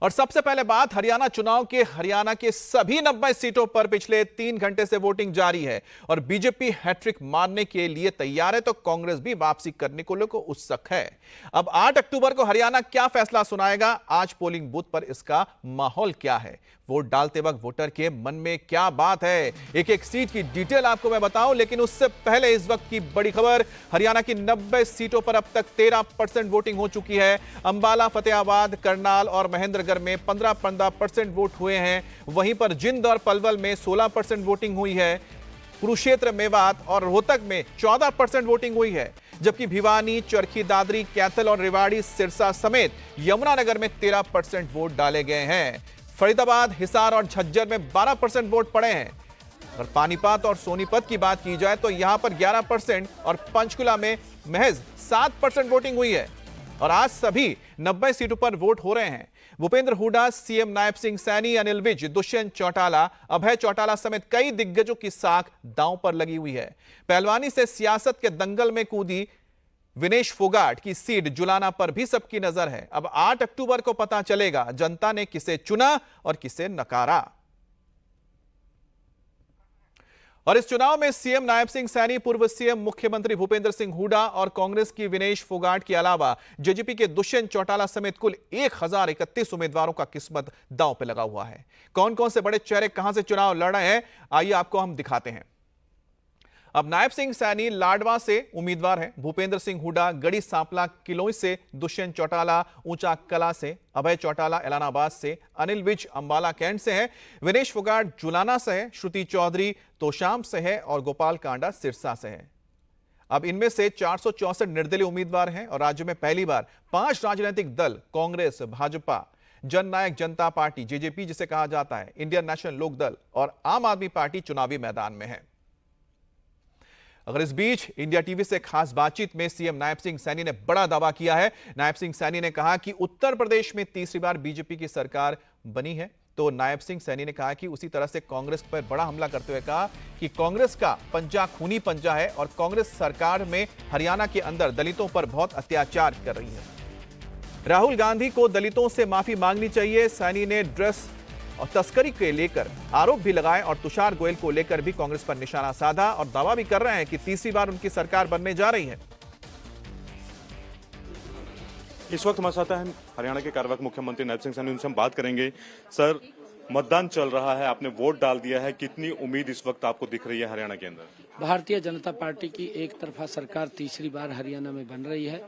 और सबसे पहले बात हरियाणा चुनाव के। हरियाणा के सभी 90 सीटों पर पिछले 3 घंटे से वोटिंग जारी है और बीजेपी हैट्रिक मारने के लिए तैयार है तो कांग्रेस भी वापसी करने को लेकर उत्सुक है। अब 8 अक्टूबर को हरियाणा क्या फैसला सुनाएगा, आज पोलिंग बूथ पर इसका माहौल क्या है, वोट डालते वक्त वोटर के मन में क्या बात है, एक एक सीट की डिटेल आपको मैं बताऊं। लेकिन उससे पहले इस वक्त की बड़ी खबर, हरियाणा की 90 सीटों पर अब तक 13% वोटिंग हो चुकी है। अंबाला, फतेहाबाद, करनाल और महेंद्रगढ़ में 15% वोट हुए हैं। वहीं पर जिंद और पलवल में 16% वोटिंग हुई है। कुरुक्षेत्र, मेवात और रोहतक में 14% वोटिंग हुई है, जबकि भिवानी, चरखी दादरी, कैथल और रेवाड़ी, सिरसा समेत यमुनानगर में 13% वोट डाले गए हैं। फरीदाबाद, हिसार और झज्जर में 12% वोट पड़े हैं। अगर पानीपत और सोनीपत की बात की जाए तो यहां पर 11% और पंचकुला में महज 7% वोटिंग हुई है। और आज सभी 90 सीटों पर वोट हो रहे हैं। भूपेंद्र हुड्डा, सीएम नायब सिंह सैनी, अनिल विज, दुष्यंत चौटाला, अभय चौटाला समेत कई दिग्गजों की साख दांव पर लगी हुई है। पहलवानी से सियासत के दंगल में कूदी विनेश फोगाट की सीट जुलाना पर भी सबकी नजर है। अब 8 अक्टूबर को पता चलेगा जनता ने किसे चुना और किसे नकारा। और इस चुनाव में सीएम नायब सिंह सैनी, पूर्व सीएम मुख्यमंत्री भूपेंद्र सिंह हुड्डा और कांग्रेस की विनेश फोगाट के अलावा जेजेपी के दुष्यंत चौटाला समेत कुल 1031 उम्मीदवारों का किस्मत दांव पे लगा हुआ है। कौन कौन से बड़े चेहरे कहां से चुनाव लड़ रहे हैं, आइए आपको हम दिखाते हैं। अब नायब सिंह सैनी लाडवा से उम्मीदवार हैं, भूपेंद्र सिंह हुड्डा गढ़ी सांपला किलोई से, दुष्यंत चौटाला ऊंचा कला से, अभय चौटाला एलानाबाद से, अनिल विज अंबाला कैंट से है, विनेश फोगाट जुलाना से है, श्रुति चौधरी तोशाम से है और गोपाल कांडा सिरसा से है। अब इनमें से 464 निर्दलीय उम्मीदवार हैं और राज्य में पहली बार 5 राजनीतिक दल कांग्रेस, भाजपा, जननायक जनता पार्टी जेजेपी जिसे कहा जाता है, इंडियन नेशनल लोक दल और आम आदमी पार्टी चुनावी मैदान में है। अगर इस बीच इंडिया टीवी से खास बातचीत में सीएम नायब सिंह सैनी ने बड़ा दावा किया है। नायब सिंह सैनी ने कहा कि उत्तर प्रदेश में तीसरी बार बीजेपी की सरकार बनी है। तो नायब सिंह सैनी ने कहा कि उसी तरह से कांग्रेस पर बड़ा हमला करते हुए कहा कि कांग्रेस का पंजा खूनी पंजा है और कांग्रेस सरकार में हरियाणा के अंदर दलितों पर बहुत अत्याचार कर रही है। राहुल गांधी को दलितों से माफी मांगनी चाहिए। सैनी ने ड्रग्स और तस्करी के लेकर आरोप भी लगाए और तुषार गोयल को लेकर भी कांग्रेस पर निशाना साधा और दावा भी कर रहे हैं कि तीसरी बार उनकी सरकार बनने जा रही है। इस वक्त हमारे साथ हैं हरियाणा के कार्यवाहक मुख्यमंत्री नायब सिंह सैनी, उनसे हम बात करेंगे। सर, मतदान चल रहा है, आपने वोट डाल दिया है, कितनी उम्मीद इस वक्त आपको दिख रही है हरियाणा के अंदर? भारतीय जनता पार्टी की एक तरफा सरकार तीसरी बार हरियाणा में बन रही है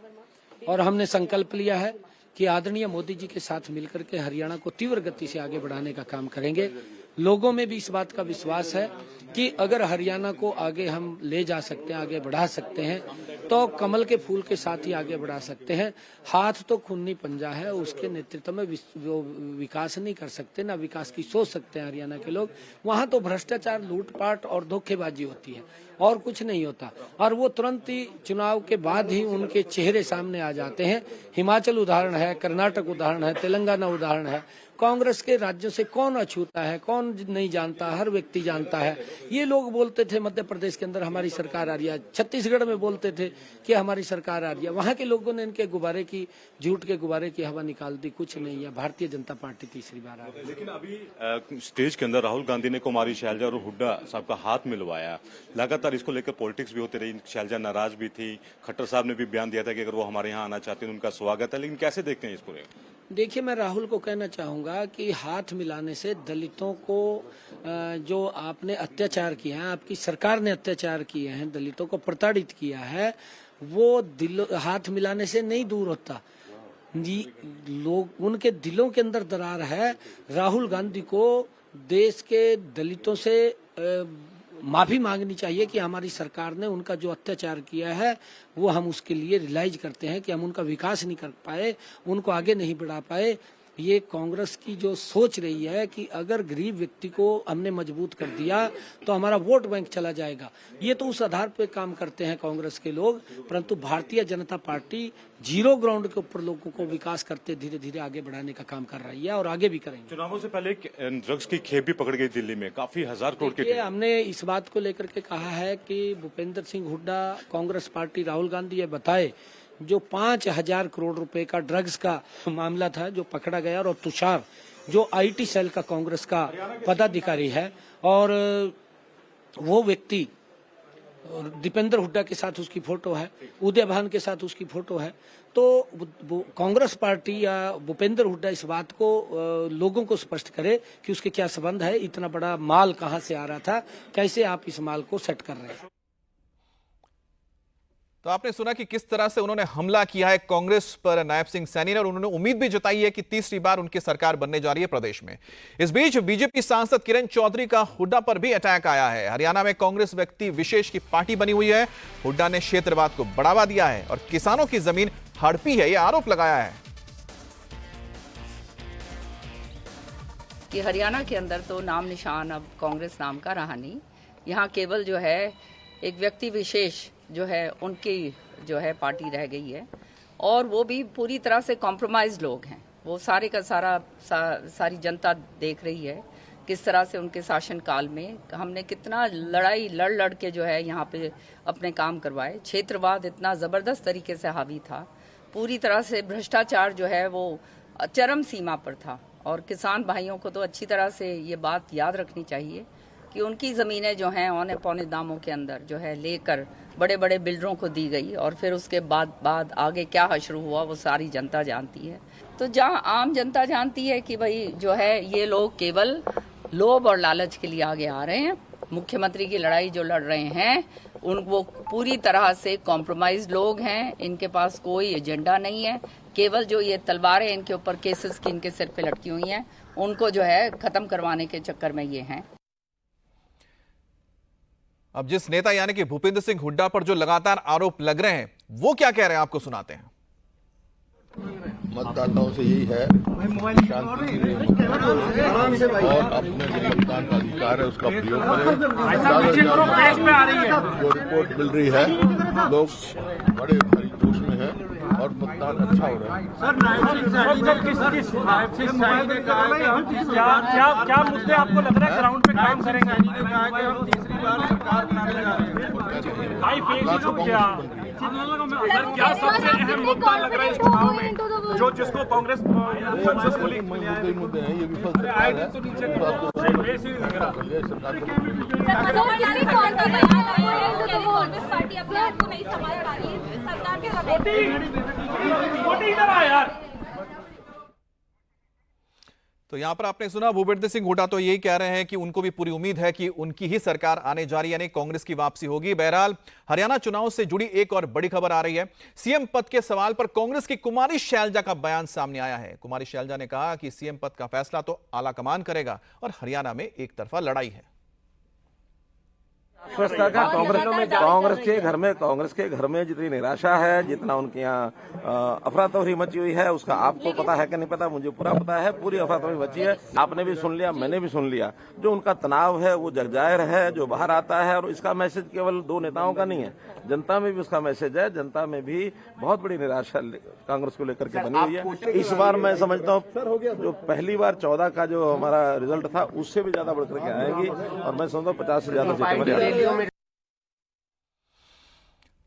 और हमने संकल्प लिया है कि आदरणीय मोदी जी के साथ मिलकर के हरियाणा को तीव्र गति से आगे बढ़ाने का काम करेंगे। लोगों में भी इस बात का विश्वास है कि अगर हरियाणा को आगे हम ले जा सकते हैं, आगे बढ़ा सकते हैं, तो कमल के फूल के साथ ही आगे बढ़ा सकते हैं। हाथ तो खूनी पंजा है, उसके नेतृत्व में विकास नहीं कर सकते, ना विकास की सोच सकते हैं हरियाणा के लोग। वहां तो भ्रष्टाचार, लूटपाट और धोखेबाजी होती है और कुछ नहीं होता, और वो तुरंत ही चुनाव के बाद ही उनके चेहरे सामने आ जाते हैं। हिमाचल उदाहरण है, कर्नाटक उदाहरण है, तेलंगाना उदाहरण है। कांग्रेस के राज्यों से कौन अछूता है, कौन नहीं जानता, हर व्यक्ति जानता है। ये लोग बोलते थे मध्य प्रदेश के अंदर हमारी सरकार आ रही है, छत्तीसगढ़ में बोलते थे कि हमारी सरकार आ रही है। वहां के लोगों ने इनके गुब्बारे की, झूठ के गुब्बारे की हवा निकाल दी। कुछ नहीं है, भारतीय जनता पार्टी तीसरी बार आ रही है। लेकिन अभी स्टेज के अंदर राहुल गांधी ने कुमारी शैलजा और हुड्डा साहब का हाथ मिलवाया, लगातार इसको लेकर पॉलिटिक्स भी होती रही। शैलजा नाराज भी थी, खट्टर साहब ने भी बयान दिया था कि अगर वो हमारे यहाँ आना चाहते हैं उनका स्वागत है, लेकिन कैसे देखते हैं इसको? देखिए, मैं राहुल को कहना चाहूंगा कि हाथ मिलाने से दलितों को जो आपने अत्याचार किया है, आपकी सरकार ने अत्याचार किए हैं, दलितों को प्रताड़ित किया है, वो हाथ मिलाने से नहीं दूर होता। लोग, उनके दिलों के अंदर दरार है। राहुल गांधी को देश के दलितों से माफी मांगनी चाहिए कि हमारी सरकार ने उनका जो अत्याचार किया है वो हम उसके लिए रियलाइज करते हैं कि हम उनका विकास नहीं कर पाए, उनको आगे नहीं बढ़ा पाए। ये कांग्रेस की जो सोच रही है कि अगर गरीब व्यक्ति को हमने मजबूत कर दिया तो हमारा वोट बैंक चला जाएगा, ये तो उस आधार पे काम करते हैं कांग्रेस के लोग। परंतु Bharatiya Janata party zero ground के ऊपर लोगों को विकास करते धीरे धीरे आगे बढ़ाने का काम कर रही है और आगे भी करेंगे। चुनावों से पहले ड्रग्स की खेप भी पकड़ गई दिल्ली में, काफी 1000 करोड़ की। हमने इस बात को लेकर के कहा है कि भूपेंद्र सिंह हुड्डा, कांग्रेस पार्टी, राहुल गांधी ये बताए जो 5,000 करोड़ रुपए का ड्रग्स का मामला था जो पकड़ा गया, और तुषार जो आईटी सेल का कांग्रेस का पदाधिकारी है, और वो व्यक्ति दीपेंद्र हुड्डा के साथ उसकी फोटो है, उदय भान के साथ उसकी फोटो है। तो कांग्रेस पार्टी या भूपेंद्र हुड्डा इस बात को लोगों को स्पष्ट करे कि उसके क्या संबंध है, इतना बड़ा माल कहां से आ रहा था, कैसे आप इस माल को सेट कर रहे हैं। तो आपने सुना कि किस तरह से उन्होंने हमला किया है कांग्रेस पर नायब सिंह सैनी ने, और उन्होंने उम्मीद भी जताई है कि तीसरी बार उनकी सरकार बनने जा रही है प्रदेश में। इस बीच बीजेपी सांसद किरण चौधरी का हुड्डा पर भी अटैक आया है। हरियाणा में कांग्रेस व्यक्ति विशेष की पार्टी बनी हुई है। हुड्डा ने क्षेत्रवाद को बढ़ावा दिया है और किसानों की जमीन हड़पी है, यह आरोप लगाया है कि हरियाणा के अंदर तो नाम निशान अब कांग्रेस नाम का रहा नहीं। यहाँ केवल जो है एक व्यक्ति विशेष जो है उनकी जो है पार्टी रह गई है, और वो भी पूरी तरह से कॉम्प्रोमाइज लोग हैं। वो सारे का सारी जनता देख रही है किस तरह से उनके शासन काल में हमने कितना लड़ाई लड़ के जो है यहाँ पे अपने काम करवाए। क्षेत्रवाद इतना ज़बरदस्त तरीके से हावी था, पूरी तरह से भ्रष्टाचार जो है वो चरम सीमा पर था। और किसान भाइयों को तो अच्छी तरह से ये बात याद रखनी चाहिए कि उनकी ज़मीनें जो हैं औने पौने दामों के अंदर जो है लेकर बड़े बड़े बिल्डरों को दी गई, और फिर उसके बाद आगे क्या हश्र हुआ वो सारी जनता जानती है। तो जहां आम जनता जानती है कि भाई जो है ये लोग केवल लोभ और लालच के लिए आगे आ रहे हैं, मुख्यमंत्री की लड़ाई जो लड़ रहे हैं वो पूरी तरह से कॉम्प्रोमाइज लोग हैं, इनके पास कोई एजेंडा नहीं है। केवल जो ये तलवारें इनके ऊपर केसेस की इनके सिर पे लटकी हुई हैं, उनको जो है खत्म करवाने के चक्कर में ये हैं। अब जिस नेता यानी कि भूपेंद्र सिंह हुड्डा पर जो लगातार आरोप लग रहे हैं वो क्या कह रहे हैं आपको सुनाते हैं। मतदाताओं से यही है शांति और अपने जो मतदान का अधिकार है उसका प्रयोग करें। जो रिपोर्ट मिल रही है लोग बड़े भारी जोश में है और मतदान अच्छा हो रहा है। क्या मुद्दे आपको लग रहा है ग्राउंड पे काम करेंगे? क्या सबसे अहम मुद्दा लग रहा है इस चुनाव में जो जिसको कांग्रेस सक्सेसफुली मुद्दे हैं ये विफल सरकार है। तो यहां पर आपने सुना भूपेंद्र सिंह हुड्डा तो यही कह रहे हैं कि उनको भी पूरी उम्मीद है कि उनकी ही सरकार आने जा रही है, यानी कांग्रेस की वापसी होगी। बहरहाल हरियाणा चुनाव से जुड़ी एक और बड़ी खबर आ रही है। सीएम पद के सवाल पर कांग्रेस की कुमारी शैलजा का बयान सामने आया है। कुमारी शैलजा ने कहा कि सीएम पद का फैसला तो आला कमान करेगा और हरियाणा में एक तरफा लड़ाई है। आश्वस्त का कांग्रेस के घर में जितनी निराशा है, जितना उनके यहाँ अफरा तफरी मची हुई है, उसका आपको पता है कि नहीं पता, मुझे पूरा पता है। पूरी अफरा तफरी मची है, आपने भी सुन लिया, मैंने भी सुन लिया। जो उनका तनाव है वो जगजाहिर है, जो बाहर आता है। और इसका मैसेज केवल दो नेताओं का नहीं है, जनता में भी उसका मैसेज है। जनता में भी बहुत बड़ी निराशा कांग्रेस को लेकर के बनी हुई है। इस बार मैं समझता हूँ जो पहली बार 14 का जो हमारा रिजल्ट था उससे भी ज्यादा बढ़कर के आएगी, और मैं समझता हूँ 50 से ज्यादा सीटें।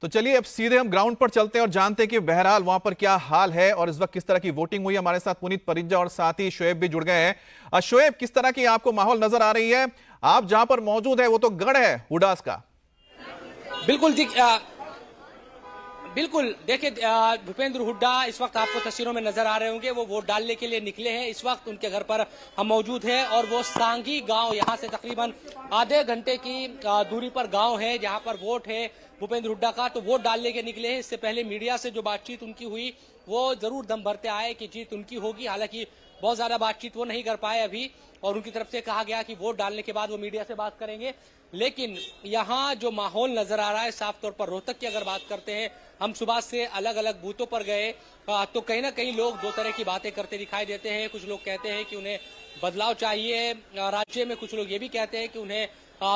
तो चलिए अब सीधे हम ग्राउंड पर चलते हैं और जानते हैं कि बहरहाल वहां पर क्या हाल है और इस वक्त किस तरह की वोटिंग हुई है। हमारे साथ पुनीत परिंजा और साथ ही शोएब भी जुड़ गए हैं। शोएब, किस तरह की आपको माहौल नजर आ रही है? आप जहां पर मौजूद है वो तो गढ़ है हुड्डास का। बिल्कुल देखिए, भूपेंद्र हुड्डा इस वक्त आपको तस्वीरों में नजर आ रहे होंगे, वो वोट डालने के लिए निकले हैं। इस वक्त उनके घर पर हम मौजूद हैं और वो सांगी गांव, यहां से तकरीबन आधे घंटे की दूरी पर गांव है जहां पर वोट है भूपेंद्र हुड्डा का। तो वोट डालने के निकले हैं। इससे पहले मीडिया से जो बातचीत उनकी हुई वो जरूर दम भरते आए कि जीत उनकी होगी। हालांकि बहुत ज्यादा बातचीत वो नहीं कर पाए अभी, और उनकी तरफ से कहा गया कि वोट डालने के बाद वो मीडिया से बात करेंगे। लेकिन यहाँ जो माहौल नजर आ रहा है साफ तौर पर, रोहतक की अगर बात करते हैं, हम सुबह से अलग अलग बूथों पर गए तो कहीं ना कहीं लोग दो तरह की बातें करते दिखाई देते हैं। कुछ लोग कहते हैं कि उन्हें बदलाव चाहिए राज्य में, कुछ लोग ये भी कहते हैं कि उन्हें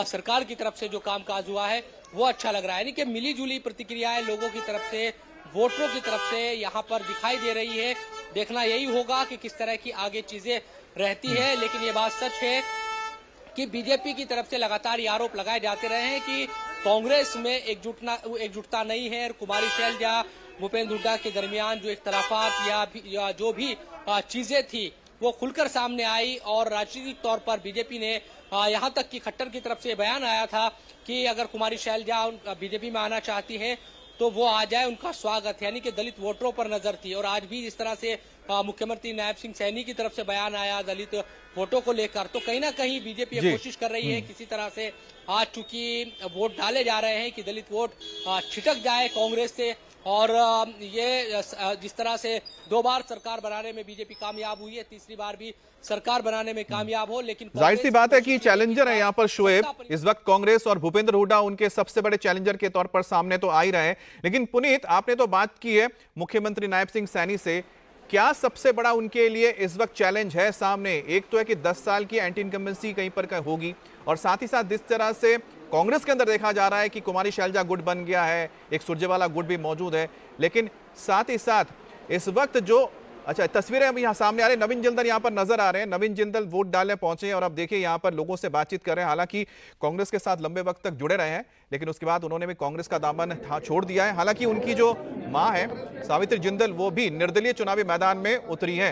सरकार की तरफ से जो कामकाज हुआ है वो अच्छा लग रहा है। यानी कि मिली जुली प्रतिक्रियाएं लोगों की तरफ से, वोटरों की तरफ से यहाँ पर दिखाई दे रही है। देखना यही होगा कि किस तरह की आगे चीजें रहती है। लेकिन ये बात सच है कि बीजेपी की तरफ से लगातार ये आरोप लगाए जाते रहे हैं कि कांग्रेस में एकजुटता नहीं है। कुमारी शैलजा भूपेंद्र हुड्डा के दरमियान जो इख्तलाफात या जो भी चीजें थी वो खुलकर सामने आई और राजनीतिक तौर पर बीजेपी ने यहाँ तक कि खट्टर की तरफ से बयान आया था कि अगर कुमारी शैलजा बीजेपी में आना चाहती हैं तो वो आ जाए, उनका स्वागत, यानी कि दलित वोटरों पर नजर थी। और आज भी इस तरह से मुख्यमंत्री नायब सिंह सैनी की तरफ से बयान आया दलित वोटों को लेकर, तो कहीं ना कहीं बीजेपी कोशिश कर रही है किसी तरह से, आज चूंकि वोट डाले जा रहे हैं कि दलित वोट छिटक जाए कांग्रेस से। और ये जिस तरह से 2 बार सरकार बनाने में बीजेपी कामयाब हुई है, तीसरी बार भी सरकार बनाने में कामयाब हो, लेकिन जाहिर सी बात है कि चैलेंजर है यहाँ पर शोएब। इस वक्त कांग्रेस और भूपेंद्र हुड्डा उनके सबसे बड़े चैलेंजर के तौर पर सामने तो आ ही रहे हैं। लेकिन पुनीत, आपने तो बात की है मुख्यमंत्री नायब सिंह सैनी से, क्या सबसे बड़ा उनके लिए इस वक्त चैलेंज है सामने? एक तो है कि 10 साल की एंटी इनकम्बेंसी कहीं पर होगी, और साथ ही साथ जिस तरह से कांग्रेस के अंदर देखा जा रहा है कि कुमारी शैलजा गुट बन गया है, एक सुरजेवाला गुट भी मौजूद है, लेकिन साथ ही साथ इस वक्त जो तस्वीरें अब यहाँ सामने आ रही है, नवीन जिंदल यहाँ पर नजर आ रहे हैं। नवीन जिंदल वोट डालने पहुंचे हैं और अब देखिए यहाँ पर लोगों से बातचीत कर रहे हैं। हालांकि कांग्रेस के साथ लंबे वक्त तक जुड़े रहे हैं, लेकिन उसके बाद उन्होंने भी कांग्रेस का दामन छोड़ दिया है। हालांकि उनकी जो मां है सावित्री जिंदल, वो भी निर्दलीय चुनावी मैदान में उतरी है।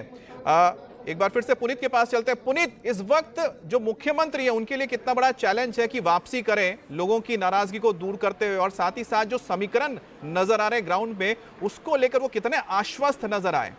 एक बार फिर से पुनीत के पास चलते हैं। पुनीत, इस वक्त जो मुख्यमंत्री है उनके लिए कितना बड़ा चैलेंज है कि वापसी करें लोगों की नाराजगी को दूर करते हुए, और साथ ही साथ जो समीकरण नजर आ रहे हैं ग्राउंड में, उसको लेकर वो कितने आश्वस्त नजर आए?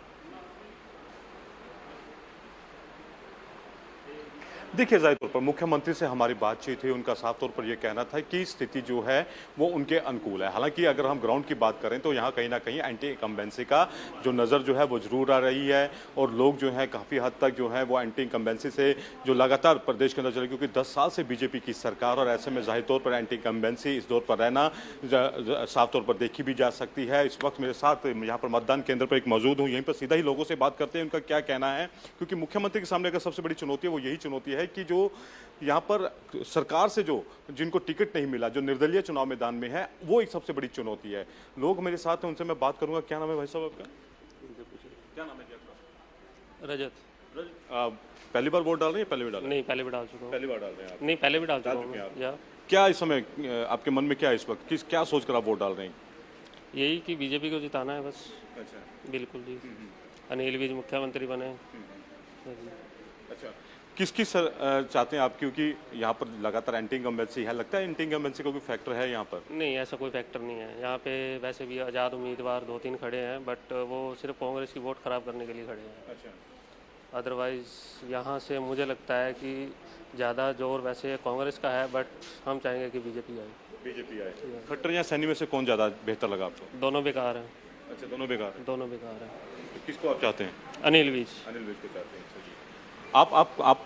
देखिए, जाहिर तौर पर मुख्यमंत्री से हमारी बातचीत हुई, उनका साफ तौर पर यह कहना था कि स्थिति जो है वो उनके अनुकूल है। हालांकि अगर हम ग्राउंड की बात करें तो यहाँ कहीं ना कहीं एंटी इनकम्बेंसी का जो नज़र जो है वो जरूर आ रही है, और लोग जो है काफ़ी हद तक जो है वो एंटी इनकम्बेंसी से जो लगातार प्रदेश के अंदर चले, क्योंकि 10 साल से बीजेपी की सरकार, और ऐसे में जाहिर तौर पर एंटी इनकम्बेंसी इस दौर पर रहना साफ तौर पर देखी भी जा सकती है। इस वक्त मेरे साथ यहाँ पर मतदान केंद्र पर एक मौजूद हूँ, यहीं पर सीधा ही लोगों से बात करते हैं उनका क्या कहना है, क्योंकि मुख्यमंत्री के सामने अगर सबसे बड़ी चुनौती है वो यही चुनौती है कि जो यहाँ पर सरकार से जिनको टिकट नहीं मिला, जो निर्दलीय चुनाव मैदान में है, वो एक सबसे बड़ी चुनौती है। लोग मेरे साथ हैं, उनसे मैं बात करूंगा। क्या नाम है भाई साहब आपका? क्या नाम है आपका? रजत। पहली बार वोट डाल रहे हैं? पहले भी डाल? नहीं, पहले भी डाल चुका हूँ। पहली बार डाल रहे हैं आप? नहीं, पहले भी डाल चुका हूँ। क्या इस समय आपके मन में क्या है इस वक्त, क्या सोचकर आप वोट डाल रहे हैं? यही कि बीजेपी को जिताना है बस। अच्छा, बिल्कुल जी। अनिल विज मुख्यमंत्री बने। अच्छा, किसकी चाहते हैं आप, क्योंकि यहाँ पर लगातार एंटी इनकम्बेंसी है, लगता है एंटी इनकम्बेंसी का कोई फैक्टर है यहाँ पर? नहीं, ऐसा कोई फैक्टर नहीं है यहाँ पे। वैसे भी आज़ाद उम्मीदवार 2-3 खड़े हैं, बट वो सिर्फ कांग्रेस की वोट खराब करने के लिए खड़े हैं। अच्छा, अदरवाइज यहाँ से मुझे लगता है कि ज़्यादा जोर वैसे कांग्रेस का है, बट हम चाहेंगे कि बीजेपी आए। बीजेपी आए। खट्टर या सैनी में से कौन ज़्यादा बेहतर लगा आपको? दोनों बेकार हैं। अच्छा, दोनों बेकार हैं। दोनों बेकार हैं। तो किसको आप चाहते हैं? अनिल विज। अनिल विज को चाहते हैं। आप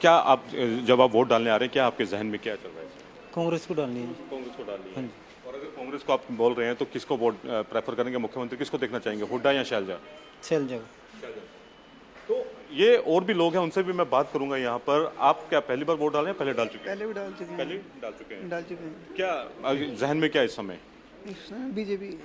क्या, आप जब आप वोट डालने आ रहे हैं, क्या आपके जहन में क्या चल रहा है? कांग्रेस को डालनी है। कांग्रेस को डालनी है। और अगर कांग्रेस को आप बोल रहे हैं तो किसको वोट प्रेफर करेंगे? मुख्यमंत्री किसको देखना चाहेंगे, हुड्डा या शैलजा? शैलजा। तो ये और भी लोग हैं, उनसे भी मैं बात करूंगा यहाँ पर। आप क्या पहली बार वोट डाल रहे हैं? पहले डाल चुके हैं? पहले भी डाल चुके हैं। पहले डाल चुके हैं। डाल चुके हैं। क्या जहन में क्या इस समय? बीजेपी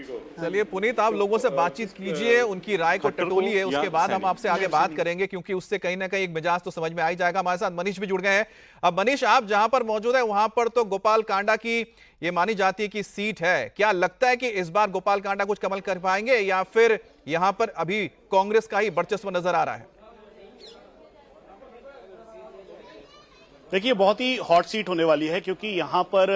को। चलिए पुनीत, आप लोगों से बातचीत कीजिए, उनकी राय को टटोलिए, उसके बाद हम आपसे आगे बात करेंगे, क्योंकि उससे कहीं ना कहीं एक मिजाज तो समझ में आ ही जाएगा। हमारे साथ मनीष भी जुड़ गए हैं। अब मनीष, आप जहां पर मौजूद है वहां पर तो गोपाल कांडा की ये मानी जाती है कि सीट है। क्या लगता है कि इस बार गोपाल कांडा कुछ कमल कर पाएंगे, या फिर यहां पर अभी कांग्रेस का ही वर्चस्व नजर आ रहा है? देखिए, बहुत ही हॉट सीट होने वाली है, क्योंकि यहां पर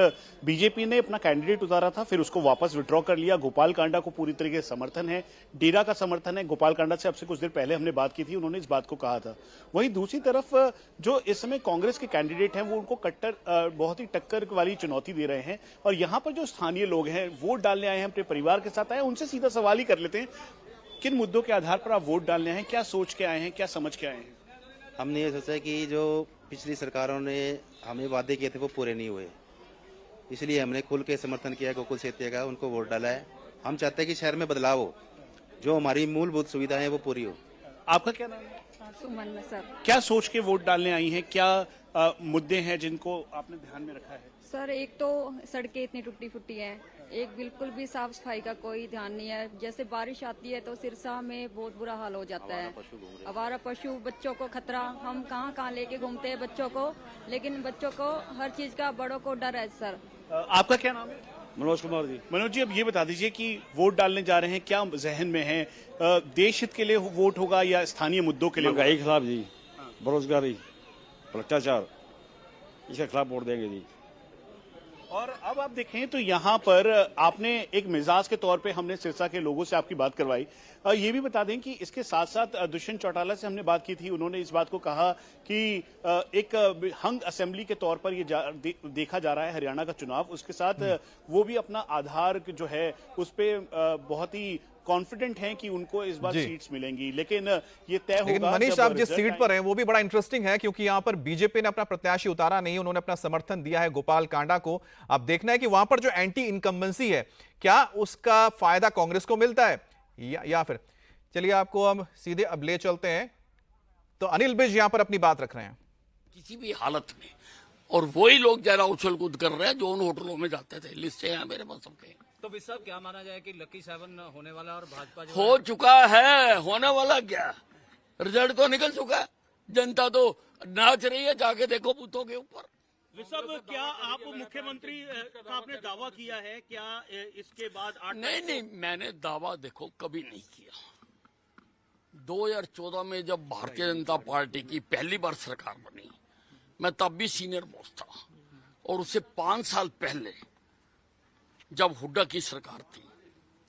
बीजेपी ने अपना कैंडिडेट उतारा था, फिर उसको वापस विड्रॉ कर लिया। गोपाल कांडा को पूरी तरीके से समर्थन है, डेरा का समर्थन है। गोपाल कांडा से अब से कुछ देर पहले हमने बात की थी, उन्होंने इस बात को कहा था। वहीं दूसरी तरफ जो इस समय कांग्रेस के कैंडिडेट हैं वो उनको कट्टर बहुत ही टक्कर वाली चुनौती दे रहे हैं। और यहां पर जो स्थानीय लोग हैं, वोट डालने आए हैं, अपने परिवार के साथ आए हैं, उनसे सीधा सवाल ही कर लेते हैं, किन मुद्दों के आधार पर आप वोट डालने हैं, क्या सोच के आए हैं, क्या समझ के आए हैं? हमने ये सोचा कि जो पिछली सरकारों ने हमें वादे किए थे वो पूरे नहीं हुए, इसलिए हमने खुल के समर्थन किया गोकुल सेतिया का, उनको वोट डाला है। हम चाहते हैं कि शहर में बदलाव हो, जो हमारी मूलभूत सुविधाएं हैं वो पूरी हो। आपका क्या नाम है? सुमन सर। क्या सोच के वोट डालने आई हैं, क्या मुद्दे हैं जिनको आपने ध्यान में रखा है? सर, एक तो सड़कें इतनी टूटी फूटी हैं, एक बिल्कुल भी साफ सफाई का कोई ध्यान नहीं है। जैसे बारिश आती है तो सिरसा में बहुत बुरा हाल हो जाता है। आवारा पशु, बच्चों को खतरा, हम कहाँ कहाँ लेके घूमते हैं बच्चों को, लेकिन बच्चों को हर चीज का, बड़ों को डर है। सर, आपका क्या नाम है? मनोज कुमार जी। मनोज जी, अब ये बता दीजिए कि वोट डालने जा रहे हैं, क्या जहन में है? देश हित के लिए वोट होगा या स्थानीय मुद्दों के लिए? महंगाई के खिलाफ जी, बेरोजगारी, भ्रष्टाचार, इसके खिलाफ वोट देंगे जी। और अब आप देखें तो यहाँ पर आपने एक मिजाज के तौर पे हमने सिरसा के लोगों से आपकी बात करवाई। ये भी बता दें कि इसके साथ साथ दुष्यंत चौटाला से हमने बात की थी, उन्होंने इस बात को कहा कि एक हंग असेंबली के तौर पर ये देखा जा रहा है हरियाणा का चुनाव। उसके साथ वो भी अपना आधार जो है उस पर बहुत ही कॉन्फिडेंट हैं कि उनको इस बार सीट्स मिलेंगी, लेकिन ये तय होगा। लेकिन मनीष, आप जिस सीट पर हैं वो भी बड़ा इंटरेस्टिंग है, क्योंकि यहां पर बीजेपी ने अपना प्रत्याशी उतारा नहीं, उन्होंने अपना समर्थन दिया है गोपाल कांडा को। अब देखना है कि वहां पर जो एंटी इनकम्बेंसी है, क्या उसका फायदा कांग्रेस को मिलता है या फिर। चलिए आपको हम सीधे अब ले चलते हैं, तो अनिल विज यहां पर अपनी बात रख रहे हैं। किसी भी हालत में, और वही लोग जरा उछल कूद कर रहे हैं जो उन होटलों में जाते थे, लिस्टें हैं मेरे पास सबके। तो विस साहब, क्या माना जाए कि लकी 7 होने वाला और भाजपा जो हो चुका है, होने वाला क्या, रिजल्ट तो निकल चुका है, जनता तो नाच रही है, जाके देखो बूथों के ऊपर। विस साहब, क्या आप मुख्यमंत्री का आपने दावा किया है, क्या इसके बाद नहीं, मैंने दावा देखो कभी नहीं किया। 2014 में जब भारतीय जनता पार्टी की पहली बार सरकार बनी, मैं तब भी सीनियर मोस्ट था, और उससे 5 साल पहले जब हुड्डा की सरकार थी,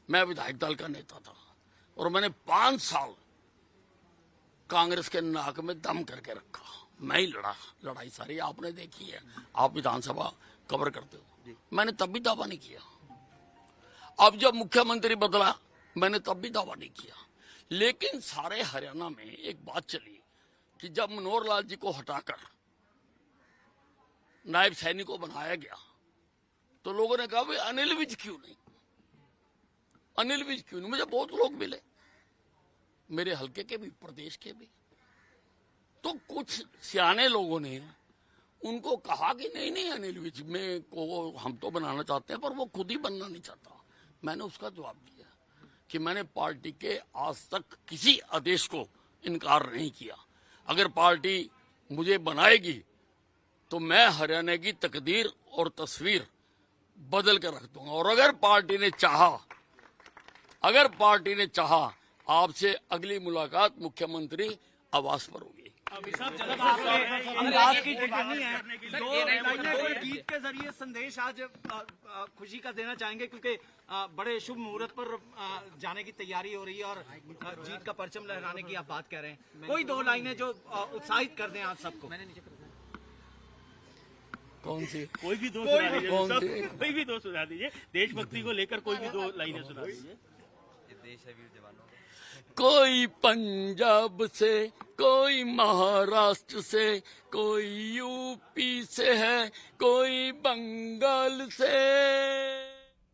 मैं विधायक दल का नेता था, और मैंने 5 साल कांग्रेस के नाक में दम करके रखा। मैं ही लड़ाई सारी आपने देखी है, आप विधानसभा कवर करते हो। मैंने तब भी दावा नहीं किया। अब जब मुख्यमंत्री बदला, मैंने तब भी दावा नहीं किया। लेकिन सारे हरियाणा में एक बात चली कि जब मनोहर लाल जी को हटाकर नायब सैनिक को बनाया गया, तो लोगों ने कहा भाई अनिल विज क्यों नहीं, अनिल विज क्यों नहीं। मुझे बहुत लोग मिले, मेरे हल्के के भी, प्रदेश के भी। तो कुछ सियाने लोगों ने उनको कहा कि नहीं अनिल विज में को हम तो बनाना चाहते हैं, पर वो खुद ही बनना नहीं चाहता। मैंने उसका जवाब दिया कि मैंने पार्टी के आज तक किसी आदेश को इनकार नहीं किया। अगर पार्टी मुझे बनाएगी तो मैं हरियाणा की तकदीर और तस्वीर बदल कर रख दूंगा। और अगर पार्टी ने चाहा आपसे अगली मुलाकात मुख्यमंत्री आवास पर होगी। गीत के जरिए संदेश आज खुशी का देना चाहेंगे, क्योंकि बड़े शुभ मुहूर्त पर जाने की तैयारी हो रही है और जीत का परचम लहराने की आप बात कह रहे हैं। कोई 2 लाइनें जो उत्साहित कर दें आप सबको। कौन सी? कोई भी 2 सुना दीजिए। देशभक्ति को लेकर कोई भी 2 लाइनें सुना दीजिए। देश है वीर जवानों। कोई पंजाब से, कोई महाराष्ट्र से, कोई यूपी से है, कोई बंगाल से,